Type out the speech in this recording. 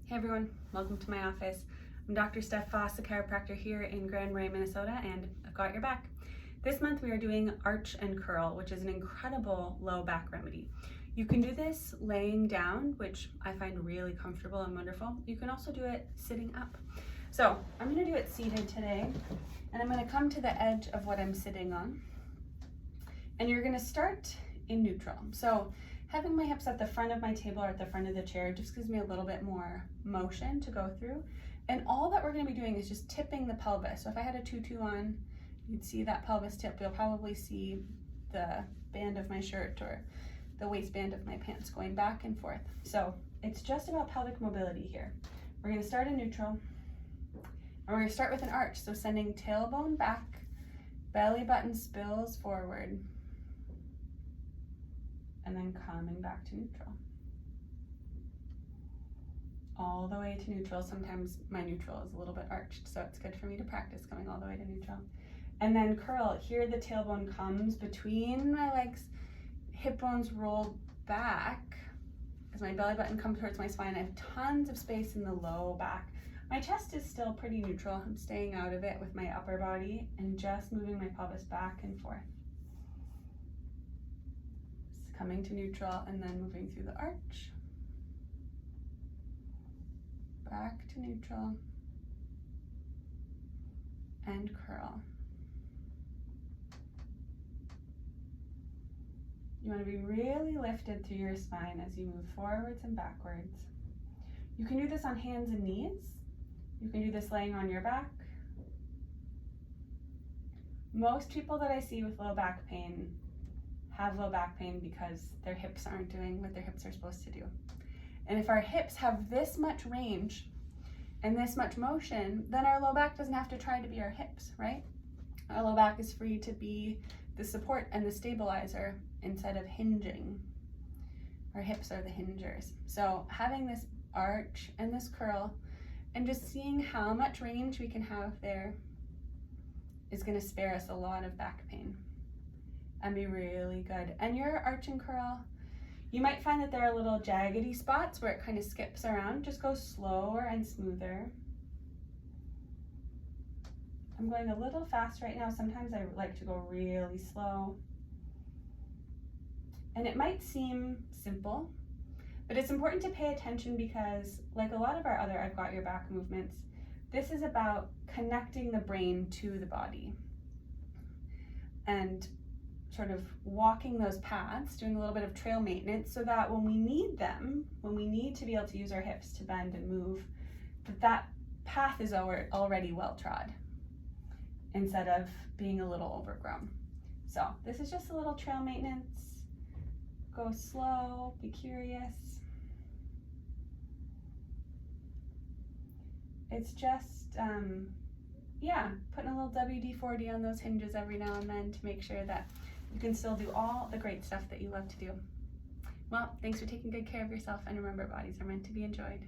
Hey everyone, welcome to my office. I'm Dr. Steph Foss, a chiropractor here in Grand Marais, Minnesota, and I've got your back. This month we are doing arch and curl, which is an incredible low back remedy. You can do this laying down, which I find really comfortable and wonderful. You can also do it sitting up. So I'm going to do it seated today, and I'm going to come to the edge of what I'm sitting on. And you're going to start in neutral. So having my hips at the front of my table or at the front of the chair just gives me a little bit more motion to go through. And all that we're going to be doing is just tipping the pelvis. So if I had a tutu on, you'd see that pelvis tip. You'll probably see the band of my shirt or the waistband of my pants going back and forth. So it's just about pelvic mobility here. We're going to start in neutral, and we're going to start with an arch. So sending tailbone back, belly button spills forward, and then coming back to neutral. All the way to neutral. Sometimes my neutral is a little bit arched, so it's good for me to practice coming all the way to neutral. And then curl. Here the tailbone comes between my legs, hip bones rolled back as my belly button comes towards my spine. I have tons of space in the low back. My chest is still pretty neutral. I'm staying out of it with my upper body and just moving my pelvis back and forth. Coming to neutral and then moving through the arch, back to neutral, and curl. You want to be really lifted through your spine as you move forwards and backwards. You can do this on hands and knees. You can do this laying on your back. Most people that I see with low back pain have low back pain because their hips aren't doing what their hips are supposed to do. And if our hips have this much range and this much motion, then our low back doesn't have to try to be our hips, right? Our low back is free to be the support and the stabilizer instead of hinging. Our hips are the hingers. So having this arch and this curl and just seeing how much range we can have there is going to spare us a lot of back pain and be really good. And your arch and curl, you might find that there are little jaggedy spots where it kind of skips around. Just go slower and smoother. I'm going a little fast right now. Sometimes I like to go really slow. And it might seem simple, but it's important to pay attention because, like a lot of our other I've Got Your Back movements, this is about connecting the brain to the body and sort of walking those paths, doing a little bit of trail maintenance so that when we need them, when we need to be able to use our hips to bend and move, that path is already well trod instead of being a little overgrown. So this is just a little trail maintenance. Go slow, be curious. It's just, putting a little WD-40 on those hinges every now and then to make sure that you can still do all the great stuff that you love to do. Well, thanks for taking good care of yourself, and remember, bodies are meant to be enjoyed.